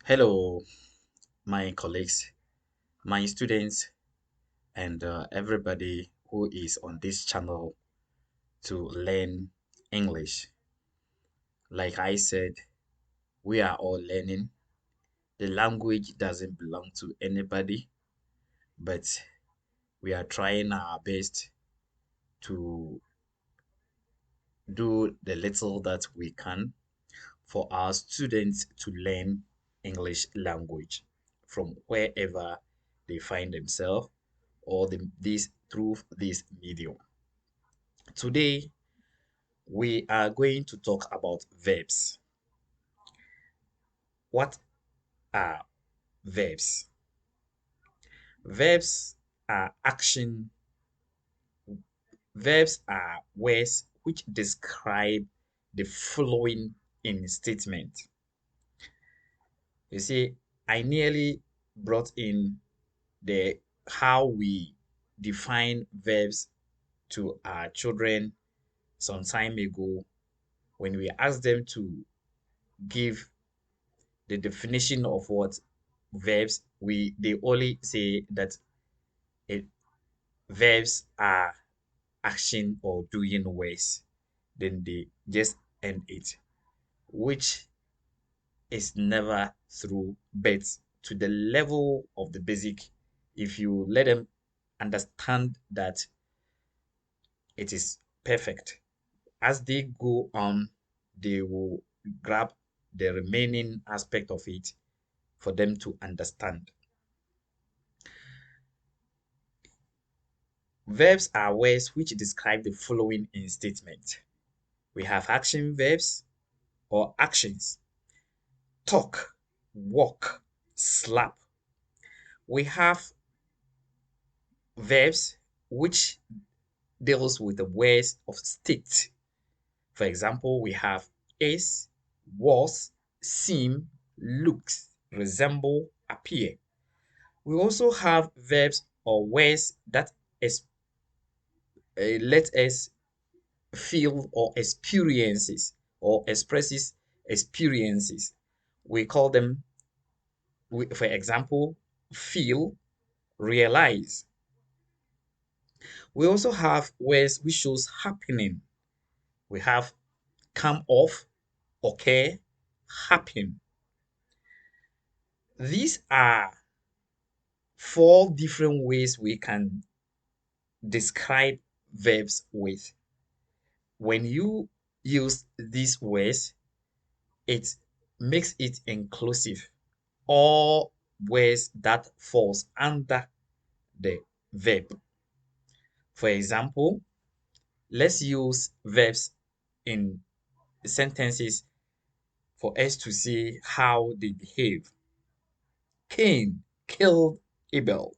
Hello, my colleagues, my students, and everybody who is on this channel to learn English. Like I said, we are all learning. The language doesn't belong to anybody, but we are trying our best to do the little that we can for our students to learn English language from wherever they find themselves or this through this medium. Today, we are going to talk about verbs. What are verbs? Verbs are action. Verbs are words which describe the following in statement. You see, I nearly brought in the how we define verbs to our children some time ago when we asked them to give the definition of what verbs we they only say that it verbs are action or doing words, then they just end it, which is never true. But to the level of the basic, if you let them understand that it is perfect, as they go on they will grab the remaining aspect of it for them to understand. Verbs are words which describe the following in statement. We have action verbs or actions: talk, walk, slap. We have verbs which deals with the words of state. For example, we have is, was, seem, looks, resemble, appear. We also have verbs or words that is, let us feel or experiences or expresses experiences. We call them, for example, feel, realize. We also have words which shows happening. We have come off, occur, happen. These are four different ways we can describe verbs with. When you use these words, it makes it inclusive. All words that falls under the verb. For example, let's use verbs in sentences for us to see how they behave. Cain killed Abel.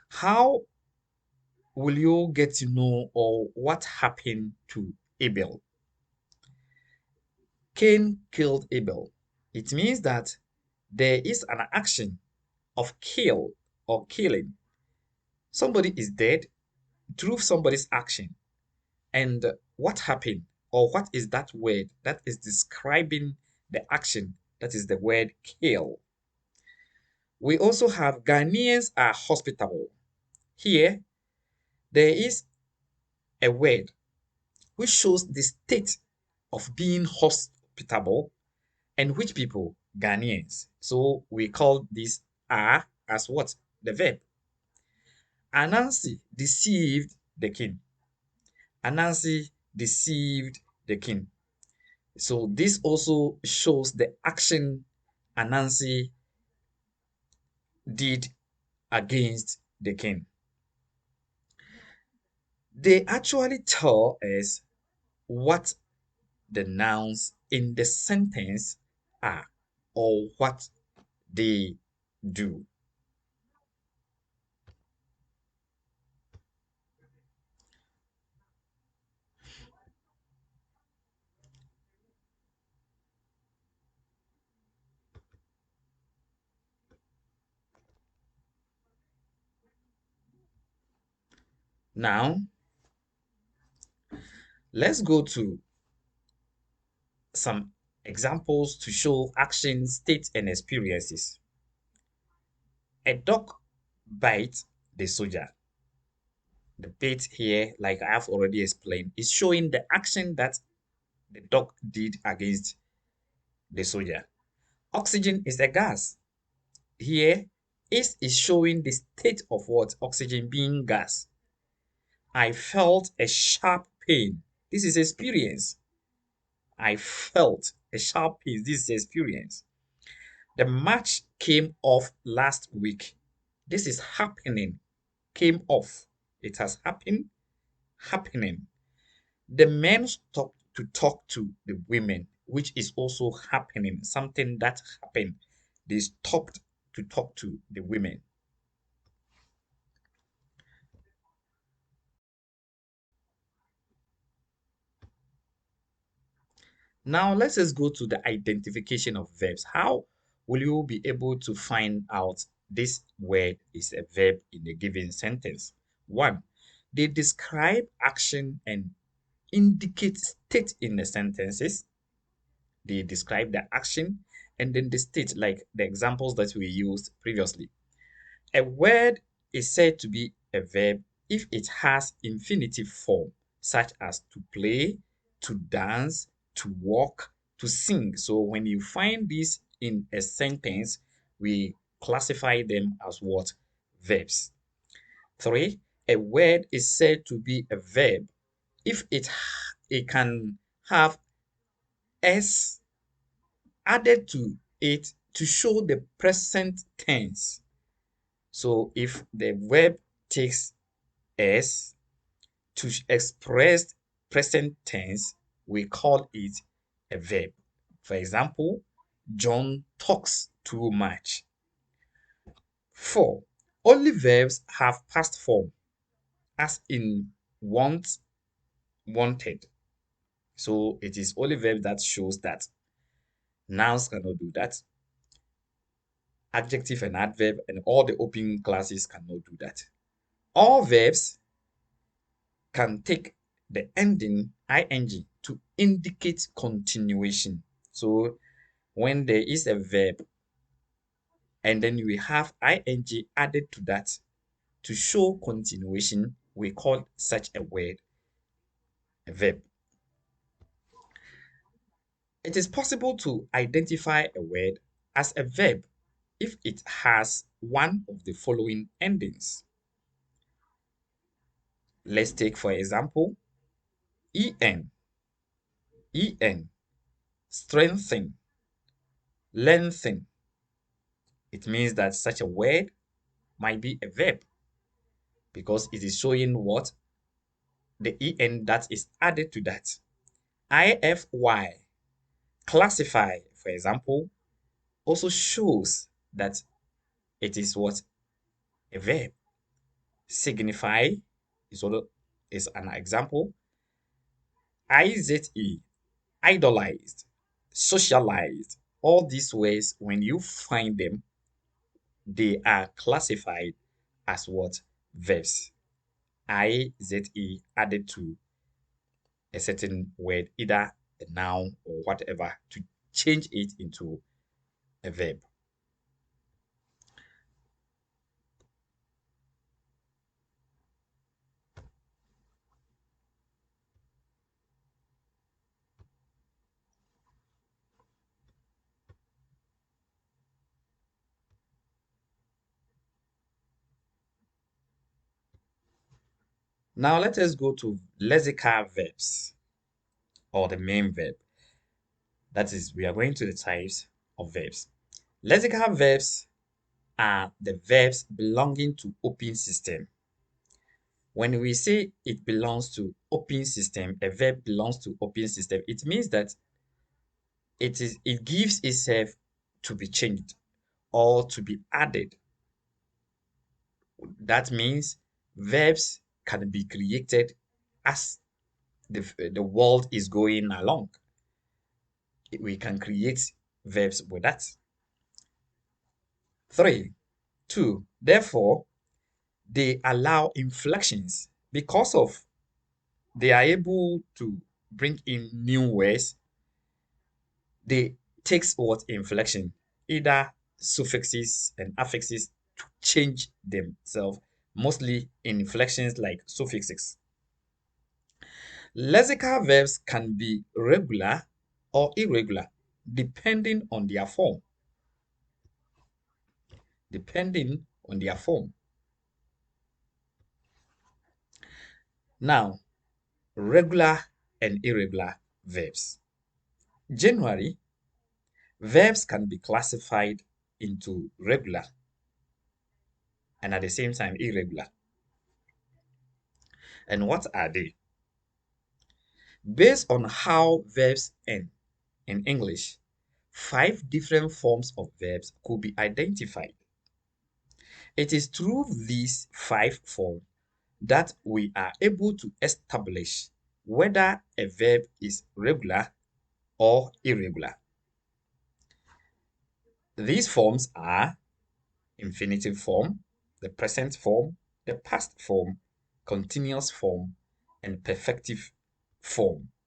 How will you get to know or what happened to Abel? Cain killed Abel. It means that there is an action of kill or killing. Somebody is dead through somebody's action. And what happened, or what is that word that is describing the action? That is the word kill. We also have Ghanaians are hospitable. Here, there is a word which shows the state of being hospitable and which people? Ghanaians. So we call this are as what? The verb. Anansi deceived the king. Anansi deceived the king. So this also shows the action Anansi did against the king. They actually tell us what the nouns in the sentence are or what they do. Now, let's go to some Examples to show action, state, and experiences. A dog bites the soldier. The bait here, like I have already explained, is showing the action that the dog did against the soldier. Oxygen is a gas. Here, is showing the state of what? Oxygen being gas. I felt a sharp pain. This is experience. I felt a sharp pain. This is experience. The match came off last week. This is happening. Came off. It has happened. Happening. The men stopped to talk to the women, which is also happening. Something that happened. They stopped to talk to the women. Now let's just go to the identification of verbs. How will you be able to find out this word is a verb in a given sentence? One, they describe action and indicate state in the sentences. They describe the action and then the state, like the examples that we used previously. A word is said to be a verb if it has infinitive form, such as to play, to dance, to walk, to sing. So when you find this in a sentence, we classify them as what? Verbs. Three, a word is said to be a verb if it can have s added to it to show the present tense. So if the verb takes s to express present tense, we call it a verb. For example, John talks too much. 4. Only verbs have past form, as in want, wanted. So it is only verb that shows that. Nouns cannot do that. Adjective and adverb and all the open classes cannot do that. All verbs can take the ending ing to indicate continuation. So when there is a verb and then we have ing added to that to show continuation, we call such a word a verb. It is possible to identify a word as a verb if it has one of the following endings. Let's take, for example, en, strengthen, lengthen. It means that such a word might be a verb because it is showing what? The en that is added to that. Ify, classify, for example, also shows that it is what? A verb. Signify is an example. Ize, idolized, socialized. All these ways, when you find them, they are classified as what? Verbs. Ize added to a certain word, either a noun or whatever, to change it into a verb. Now let us go to lexical verbs or the main verb. That is, we are going to the types of verbs. Lexical verbs are the verbs belonging to open system. When we say it belongs to open system, a verb belongs to open system, it means that it gives itself to be changed or to be added. That means verbs can be created as the world is going along. We can create verbs with that. 3. 2. Therefore, they allow inflections because of they are able to bring in new words They takes what inflection, either suffixes and affixes to change themselves, mostly in inflections like suffixes. Lexical verbs can be regular or irregular, depending on their form. Depending on their form. Now, regular and irregular verbs. Generally, verbs can be classified into regular and at the same time irregular. And what are they? Based on how verbs end in English, 5 different forms of verbs could be identified. It is through these 5 forms that we are able to establish whether a verb is regular or irregular. These forms are infinitive form, the present form, the past form, continuous form, and perfective form.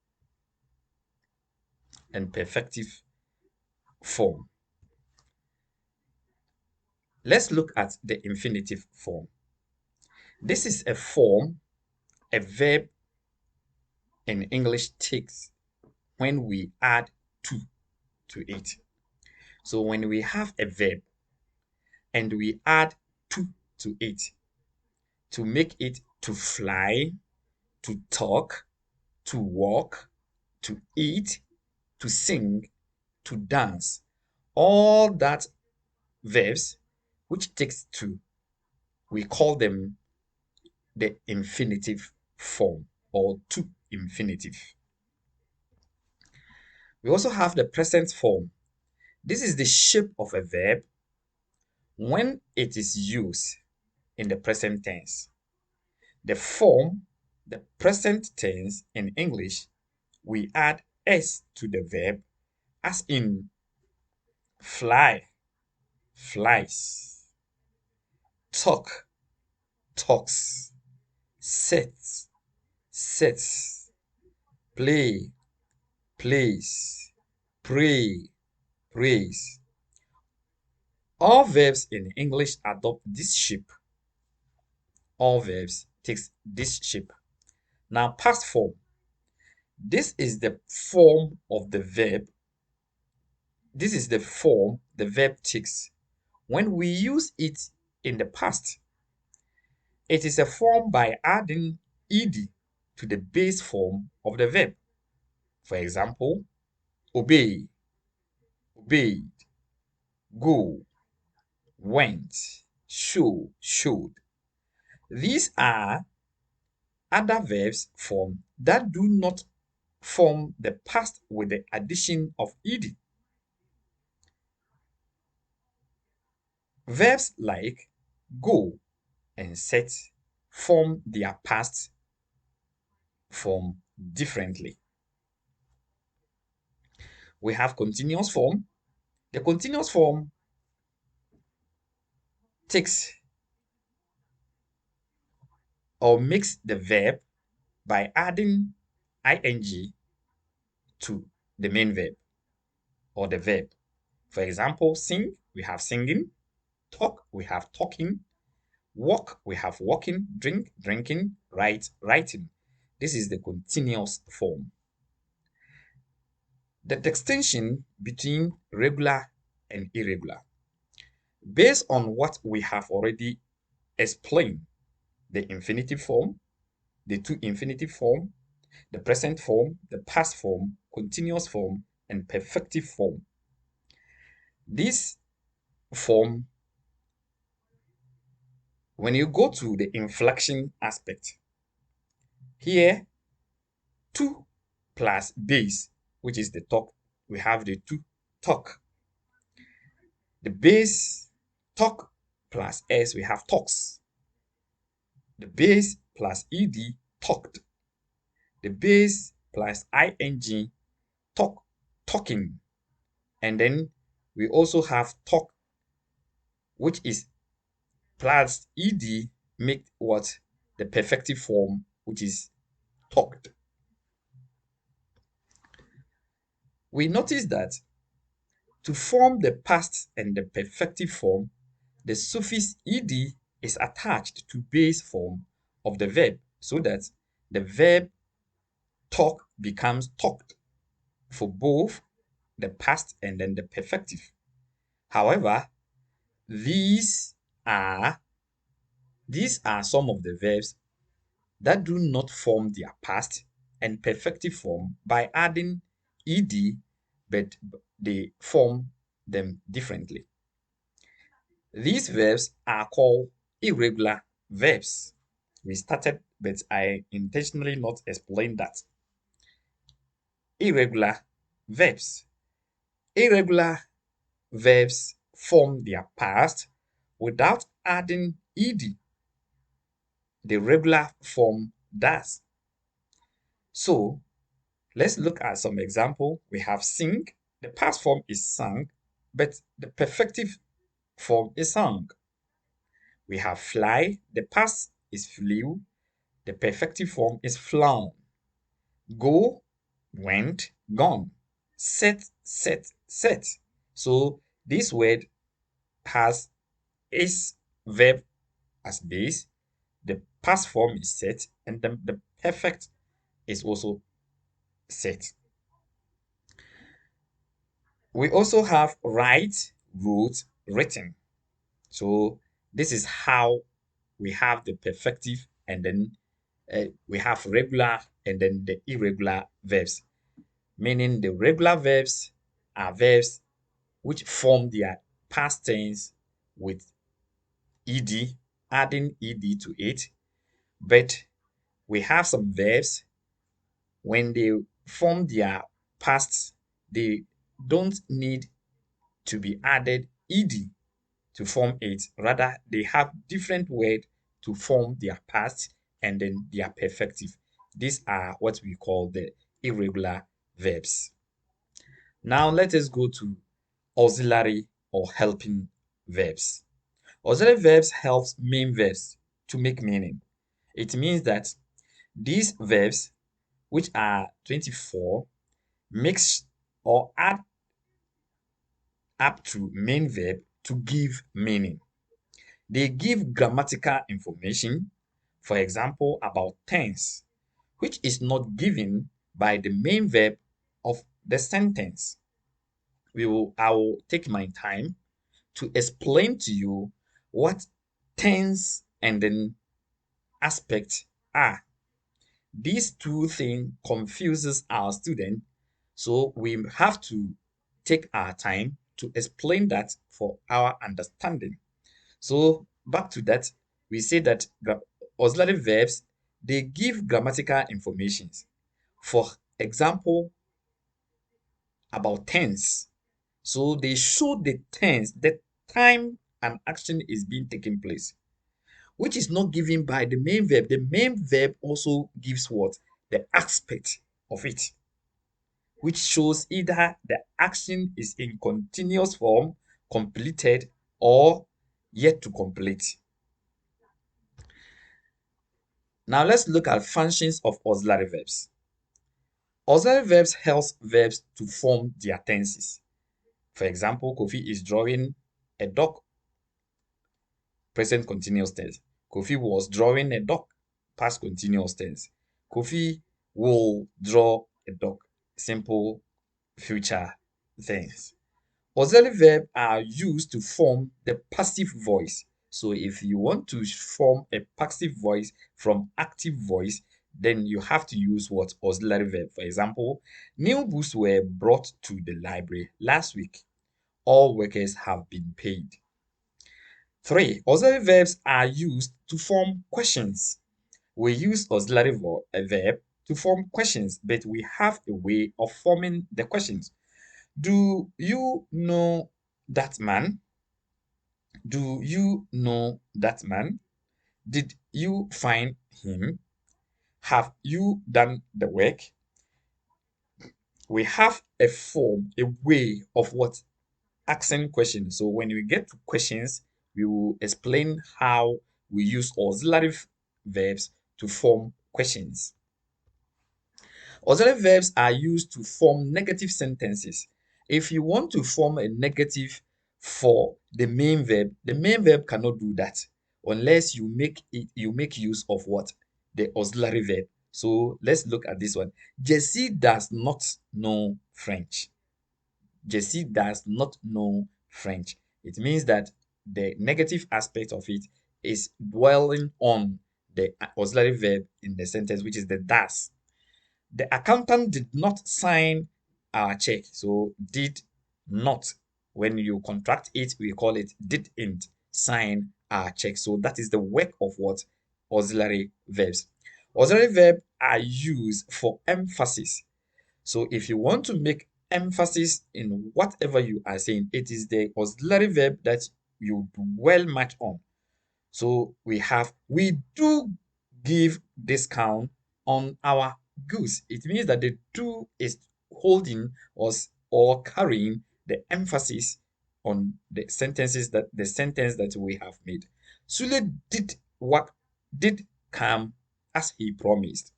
Let's look at the infinitive form. This is a form a verb in English takes when we add to it. So when we have a verb and we add to it to make it to fly, to talk, to walk, to eat, to sing, to dance, all that verbs which takes to, we call them the infinitive form or to infinitive. We also have the present form. This is the shape of a verb when it is used in the present tense. The form, the present tense in English, we add s to the verb, as in fly, flies, talk, talks, sit, sits, play, plays, pray, prays. All verbs in English adopt this shape. All verbs takes this shape. Now, past form. This is the form of the verb. This is the form the verb takes when we use it in the past. It is a form by adding ed to the base form of the verb. For example, obey, obeyed, go, went, show, showed. These are other verbs form that do not form the past with the addition of ed. Verbs like go and set form their past form differently. We have continuous form. The continuous form takes or makes the verb by adding ing to the main verb or the verb. For example, sing, we have singing. Talk, we have talking. Walk, we have walking. Drink, drinking. Write, writing. This is the continuous form. The distinction between regular and irregular. Based on what we have already explained, the infinitive form, the to infinitive form, the present form, the past form, continuous form, and perfective form. This form, when you go to the inflection aspect, here, to plus base, which is the talk, we have the to talk. The base talk plus s, we have talks. The base plus ed, talked. The base plus ing, talk, talking. And then we also have talk, which is plus ed, make what? The perfective form, which is talked. we notice that to form the past and the perfective form, the suffix ed is attached to base form of the verb so that the verb talk becomes talked for both the past and then the perfective. However, these are these are some of the verbs that do not form their past and perfective form by adding ed, but they form them differently. These verbs are called irregular verbs. We started, but I intentionally not explain that. Irregular verbs. Irregular verbs form their past without adding ed. The regular form does. So let's look at some example. We have sing. The past form is sang, but the perfective form is sung. We have fly. The past is flew. The perfective form is flown. Go, went, gone. Set, set, set. So this word has is verb as base. The past form is set, and the perfect is also set. We also have write, wrote, written. So this is how we have the perfective, and then we have regular and then the irregular verbs. Meaning the regular verbs are verbs which form their past tense with ed, adding ed to it. But we have some verbs when they form their past, they don't need to be added ed to form it. Rather, they have different word to form their past and then their perfective. These are what we call the irregular verbs. Now let us go to auxiliary or helping verbs. Auxiliary verbs helps main verbs to make meaning. It means that these verbs, which are 24, mix or add up to main verb to give meaning. They give grammatical information, for example, about tense, which is not given by the main verb of the sentence. I will take my time to explain to you what tense and then aspect are. These two things confuses our student, so we have to take our time to explain that for our understanding. So back to that, we say that auxiliary verbs, they give grammatical informations. For example, about tense. So they show the tense, the time an action is being taken place, which is not given by the main verb. The main verb also gives what? The aspect of it, which shows either the action is in continuous form, completed, or yet to complete. Now let's look at functions of auxiliary verbs. Auxiliary verbs help verbs to form their tenses. For example, Kofi is drawing a dog, present continuous tense. Kofi was drawing a dog, past continuous tense. Kofi will draw a dog, simple future tense. Auxiliary verbs are used to form the passive voice. So if you want to form a passive voice from active voice, then you have to use what? Auxiliary verb. For example, new books were brought to the library last week. All workers have been paid. 3. Auxiliary verbs are used to form questions. We use auxiliary verb to form questions, but we have a way of forming the questions. Do you know that man? Do you know that man? Did you find him? Have you done the work? We have a form, a way of what? Asking questions. So when we get to questions, we will explain how we use auxiliary verbs to form questions. Auxiliary verbs are used to form negative sentences. If you want to form a negative for the main verb cannot do that unless you make use of what? The auxiliary verb. So let's look at this one. Jessie does not know French. Jessie does not know French. It means that the negative aspect of it is dwelling on the auxiliary verb in the sentence, which is the does. The accountant did not sign our check. So did not. When you contract it, we call it didn't sign our check. So that is the work of what? Auxiliary verbs. Auxiliary verbs are used for emphasis. So if you want to make emphasis in whatever you are saying, it is the auxiliary verb that you dwell much on. So we do give discount on our goods. It means that the do is holding us or carrying the emphasis on the sentence that we have made. Sule did come as he promised.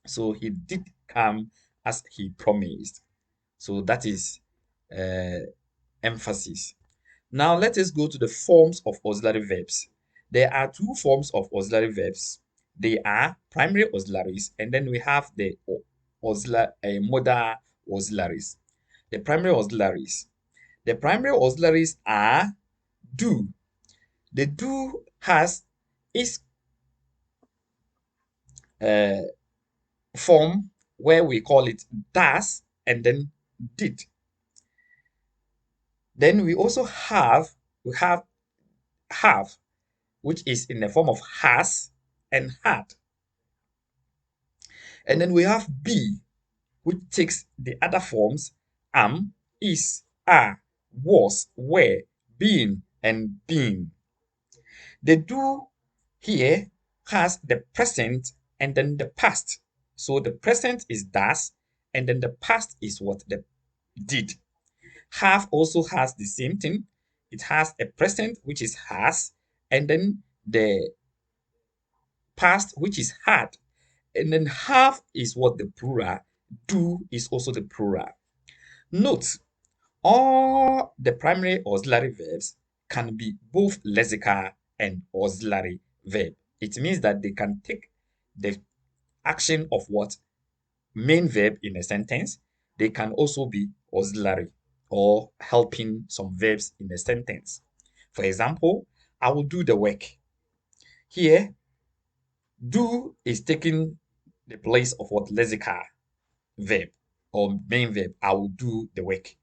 So he did come as he promised. So that is emphasis. Now let us go to the forms of auxiliary verbs. There are two forms of auxiliary verbs. They are primary auxiliaries, and then we have the modal auxiliaries. The primary auxiliaries. The primary auxiliaries are do. The do has its uh, form where we call it does and then did. Then we have, which is in the form of has and had. And then we have be, which takes the other forms am, is, are, was, were, being, and being. The do here has the present and then the past. So the present is does, and then the past is what? The did. Have also has the same thing. It has a present, which is has, and then the past, which is had. And then have is what? The plural. Do is also the plural. Note, all the primary auxiliary verbs can be both lexical and auxiliary verb. It means that they can take the action of what? Main verb in a sentence. They can also be auxiliary or helping some verbs in a sentence. For example, I will do the work. Here, do is taking the place of what? Lexical verb or main verb. I will do the work.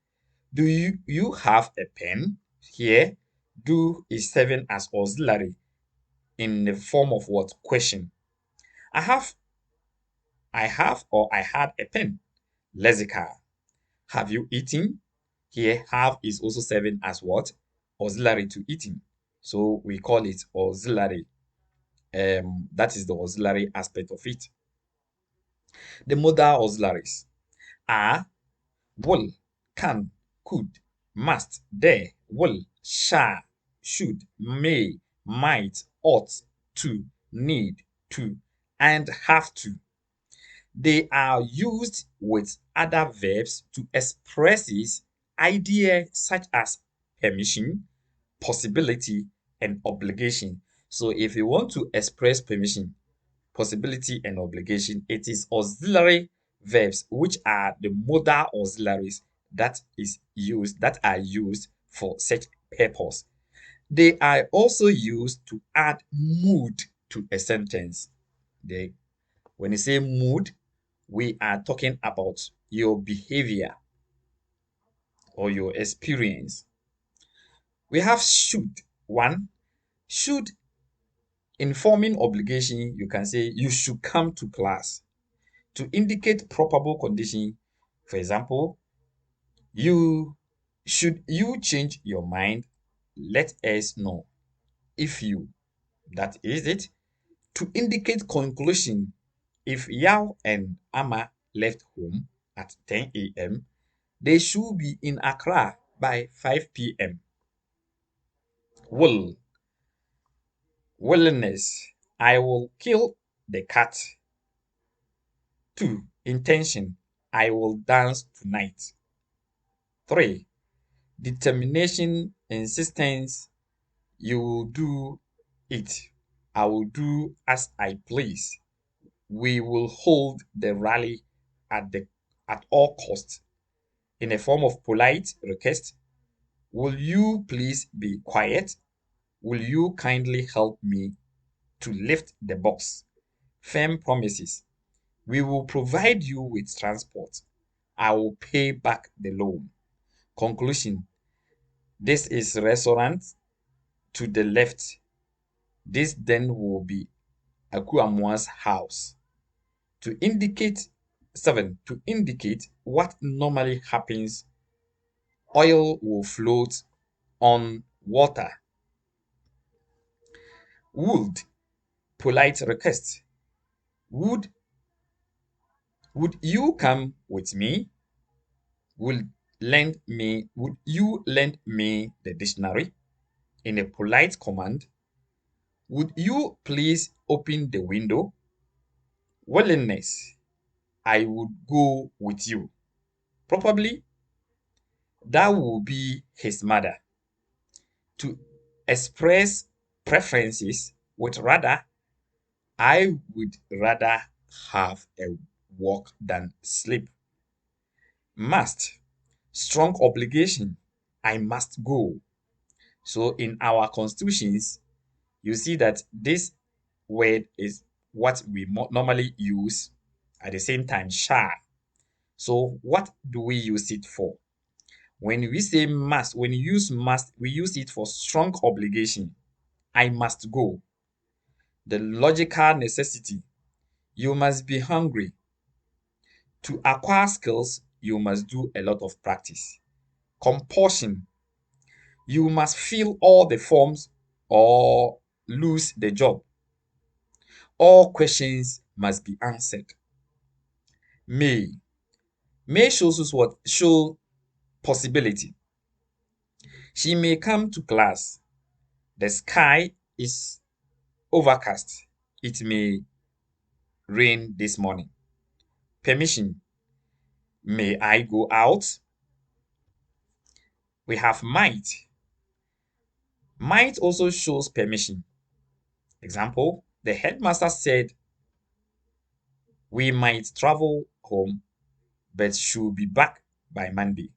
Do you have a pen? Here, do is serving as auxiliary in the form of what? Question. I have, or I had a pen. Lexical. Have you eaten? Here, have is also serving as what? Auxiliary to eating. So we call it auxiliary. That is the auxiliary aspect of it. The modal auxiliaries are will, can, could, must, dare, will, shall, should, may, might, ought to, need to, and have to. They are used with other verbs to express ideas such as permission, possibility, and obligation. So if you want to express permission, possibility, and obligation, it is auxiliary verbs, which are the modal auxiliaries that are used for such purpose. They are also used to add mood to a sentence. When you say mood, we are talking about your behavior or your experience. We have should. One, should, informing obligation, you can say you should come to class. To indicate probable condition, for example, you change your mind, let us know. If you, that is it. To indicate conclusion, if Yao and Ama left home at 10 a.m., they should be in Accra by 5 p.m. Will, willingness, I will kill the cat. 2. Intention, I will dance tonight. 3. Determination, insistence, you will do it. I will do as I please. We will hold the rally at all costs. In a form of polite request, will you please be quiet? Will you kindly help me to lift the box? Firm promises. We will provide you with transport. I will pay back the loan. Conclusion. This is restaurant to the left. This then will be Akuamua's house. To indicate 7. To indicate what normally happens, oil will float on water. Would, polite request. Would you come with me? Would you lend me the dictionary? In a polite command, would you please open the window? Willingness, I would go with you. Probably that will be his mother. To express preferences with rather, I would rather have a walk than sleep. Must, strong obligation, I must go. So in our constitutions, you see that this word is what we normally use at the same time, shall. So what do we use it for? When we say must, when you use must, we use it for strong obligation. I must go. The logical necessity, you must be hungry. To acquire skills, you must do a lot of practice. Compulsion, you must fill all the forms or lose the job. All questions must be answered. May. May shows us what? Show possibility. She may come to class. The sky is overcast. It may rain this morning. Permission. May I go out? We have might. Might also shows permission. Example, the headmaster said we might travel home, but should be back by Monday.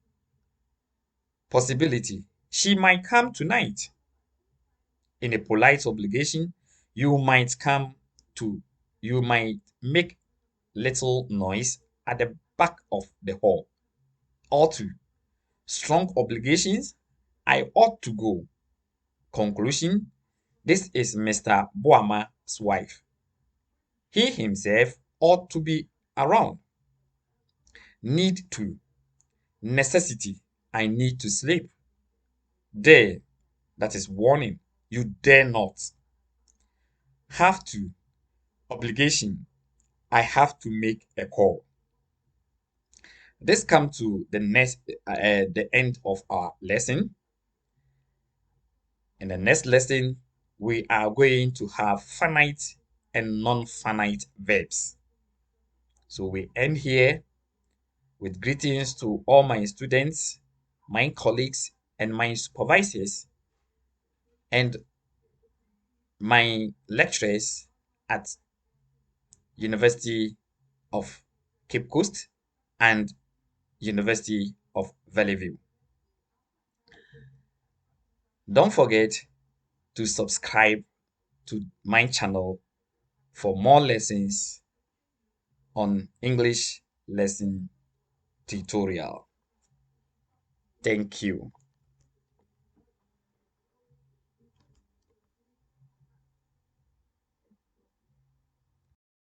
Possibility, she might come tonight. In a polite obligation, you might make little noise at the back of the hall. Ought to, strong obligations, I ought to go. Conclusion, this is Mr. Boama's wife. He himself ought to be around. Need to, necessity, I need to sleep. Dare, that is warning, you dare not. Have to, obligation, I have to make a call. This comes to the end of our lesson. In the next lesson, we are going to have finite and non-finite verbs. So we end here with greetings to all my students, my colleagues, and my supervisors, and my lecturers at University of Cape Coast and University of Valley View. Don't forget to subscribe to my channel for more lessons on English lesson tutorial. Thank you.